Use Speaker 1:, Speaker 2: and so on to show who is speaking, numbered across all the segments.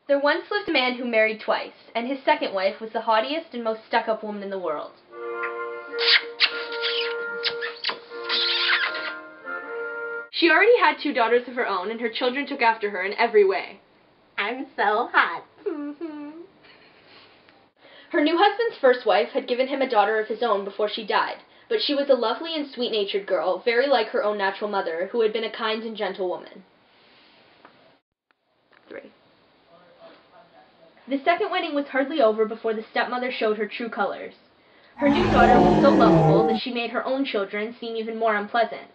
Speaker 1: There once lived a man who married twice, and his second wife was the haughtiest and most stuck-up woman in the world. She already had 2 daughters of her own, and her children took after her in every way.
Speaker 2: I'm so hot.
Speaker 1: Her new husband's first wife had given him a daughter of his own before she died, but she was a lovely and sweet-natured girl, very like her own natural mother, who had been a kind and gentle woman. 3. The second wedding was hardly over before the stepmother showed her true colors. Her new daughter was so lovable that she made her own children seem even more unpleasant.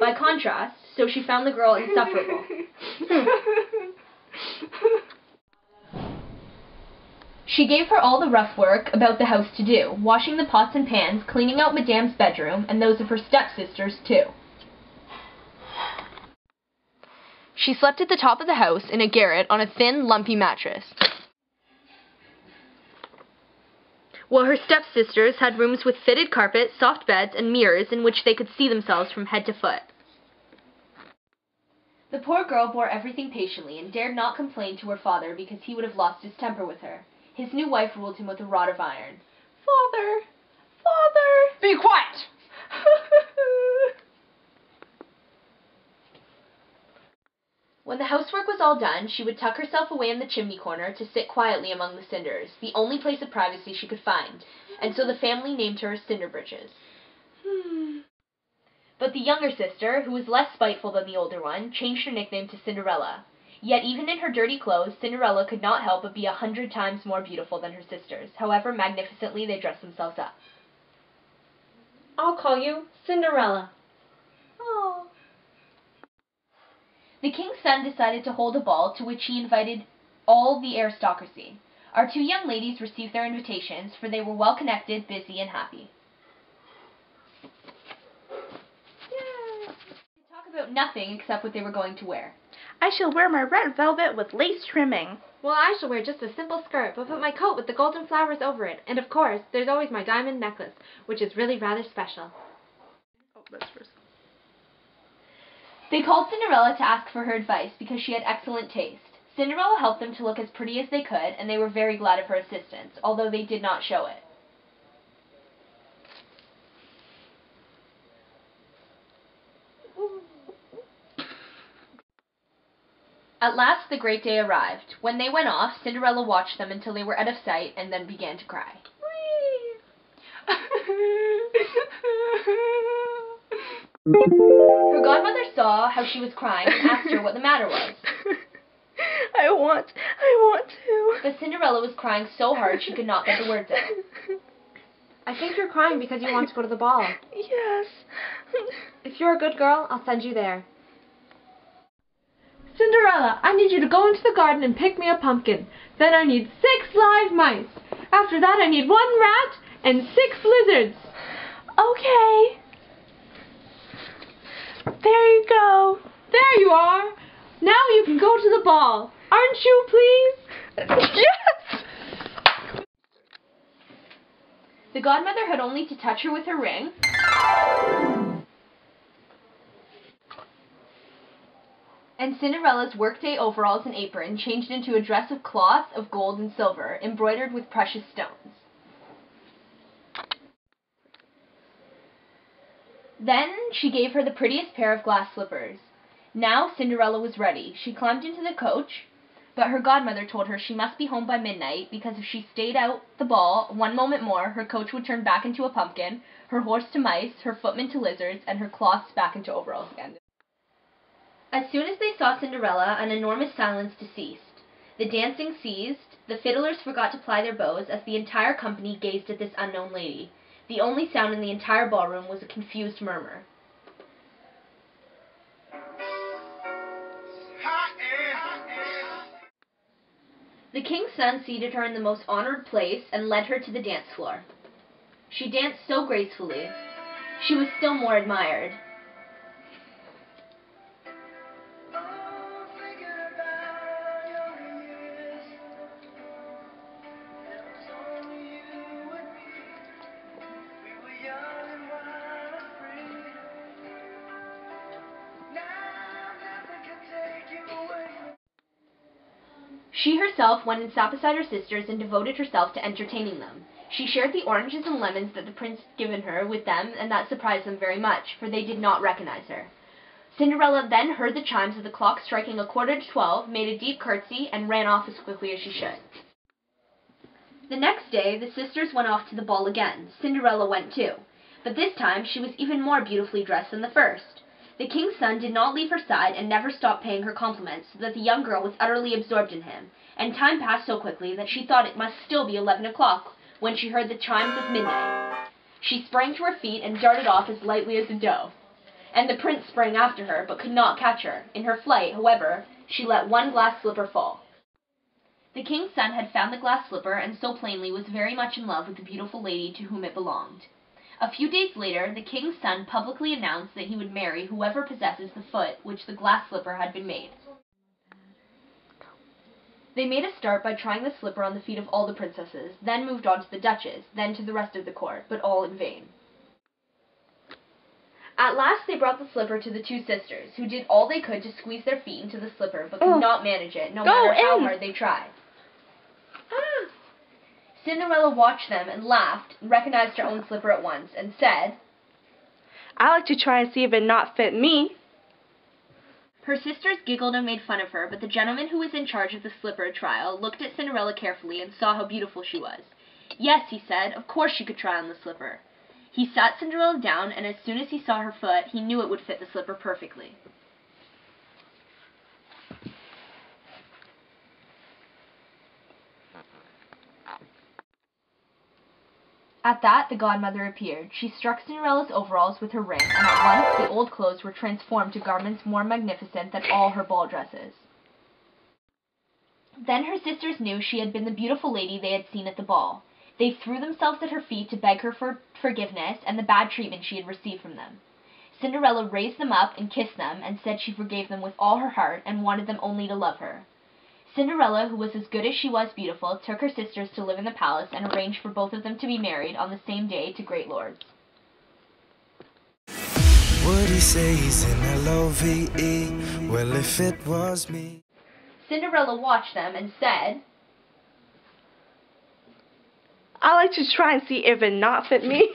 Speaker 1: By contrast, so she found the girl insufferable. She gave her all the rough work about the house to do, washing the pots and pans, cleaning out Madame's bedroom, and those of her stepsisters, too. She slept at the top of the house in a garret on a thin, lumpy mattress, while her stepsisters had rooms with fitted carpet, soft beds, and mirrors in which they could see themselves from head to foot. The poor girl bore everything patiently and dared not complain to her father because he would have lost his temper with her. His new wife ruled him with a rod of iron. "Father! Father!"
Speaker 2: Be quiet!
Speaker 1: When the housework was all done, she would tuck herself away in the chimney corner to sit quietly among the cinders, the only place of privacy she could find, and so the family named her Cinderbridges. But the younger sister, who was less spiteful than the older one, changed her nickname to Cinderella. Yet even in her dirty clothes, Cinderella could not help but be 100 times more beautiful than her sisters, however magnificently they dressed themselves up.
Speaker 2: I'll call you Cinderella.
Speaker 1: Oh. The king's son decided to hold a ball to which he invited all the aristocracy. Our 2 young ladies received their invitations, for they were well-connected, busy, and happy. They talked about nothing except what they were going to wear.
Speaker 2: I shall wear my red velvet with lace trimming.
Speaker 3: Well, I shall wear just a simple skirt, but put my coat with the golden flowers over it. And of course, there's always my diamond necklace, which is really rather special.
Speaker 2: Oh, that's first.
Speaker 1: They called Cinderella to ask for her advice because she had excellent taste. Cinderella helped them to look as pretty as they could, and they were very glad of her assistance, although they did not show it. At last the great day arrived. When they went off, Cinderella watched them until they were out of sight and then began to cry. Her godmother saw how she was crying and asked her what the matter was.
Speaker 2: I want to.
Speaker 1: But Cinderella was crying so hard she could not get the words out.
Speaker 3: I think you're crying because you want to go to the ball.
Speaker 2: Yes.
Speaker 3: If you're a good girl, I'll send you there.
Speaker 4: Cinderella, I need you to go into the garden and pick me a pumpkin. Then I need 6 live mice. After that I need 1 rat and 6 lizards.
Speaker 2: Okay. There you go.
Speaker 4: There you are. Now you can go to the ball. Aren't you, please?
Speaker 2: Yes!
Speaker 1: The godmother had only to touch her with her ring, and Cinderella's workday overalls and apron changed into a dress of cloth of gold and silver, embroidered with precious stones. Then she gave her the prettiest pair of glass slippers. Now Cinderella was ready. She climbed into the coach, but her godmother told her she must be home by midnight, because if she stayed out the ball 1 moment more, her coach would turn back into a pumpkin, her horse to mice, her footmen to lizards, and her cloths back into overalls again. As soon as they saw Cinderella, an enormous silence ceased. The dancing ceased, the fiddlers forgot to ply their bows, as the entire company gazed at this unknown lady. The only sound in the entire ballroom was a confused murmur. The king's son seated her in the most honored place and led her to the dance floor. She danced so gracefully. She was still more admired. She herself went and sat beside her sisters and devoted herself to entertaining them. She shared the oranges and lemons that the prince had given her with them, and that surprised them very much, for they did not recognize her. Cinderella then heard the chimes of the clock striking 11:45, made a deep curtsy, and ran off as quickly as she should. The next day, the sisters went off to the ball again. Cinderella went too. But this time, she was even more beautifully dressed than the first. The king's son did not leave her side and never stopped paying her compliments, so that the young girl was utterly absorbed in him, and time passed so quickly that she thought it must still be 11 o'clock when she heard the chimes of midnight. She sprang to her feet and darted off as lightly as a doe. And the prince sprang after her, but could not catch her. In her flight, however, she let one glass slipper fall. The king's son had found the glass slipper, and so plainly was very much in love with the beautiful lady to whom it belonged. A few days later, the king's son publicly announced that he would marry whoever possesses the foot which the glass slipper had been made. They made a start by trying the slipper on the feet of all the princesses, then moved on to the duchess, then to the rest of the court, but all in vain. At last they brought the slipper to the two sisters, who did all they could to squeeze their feet into the slipper, but could not manage it, no matter how hard they tried. Cinderella watched them and laughed, recognized her own slipper at once, and said,
Speaker 2: I like to try and see if it not fit me.
Speaker 1: Her sisters giggled and made fun of her, but the gentleman who was in charge of the slipper trial looked at Cinderella carefully and saw how beautiful she was. Yes, he said, of course she could try on the slipper. He sat Cinderella down, and as soon as he saw her foot, he knew it would fit the slipper perfectly. At that, the godmother appeared. She struck Cinderella's overalls with her ring, and at once the old clothes were transformed to garments more magnificent than all her ball dresses. Then her sisters knew she had been the beautiful lady they had seen at the ball. They threw themselves at her feet to beg her for forgiveness and the bad treatment she had received from them. Cinderella raised them up and kissed them, and said she forgave them with all her heart and wanted them only to love her. Cinderella, who was as good as she was beautiful, took her sisters to live in the palace and arranged for both of them to be married on the same day to great lords.
Speaker 5: Would he say he's in L-O-V-E? Well, if it was me.
Speaker 1: Cinderella watched them and said,
Speaker 2: I like to try and see if it not fit me.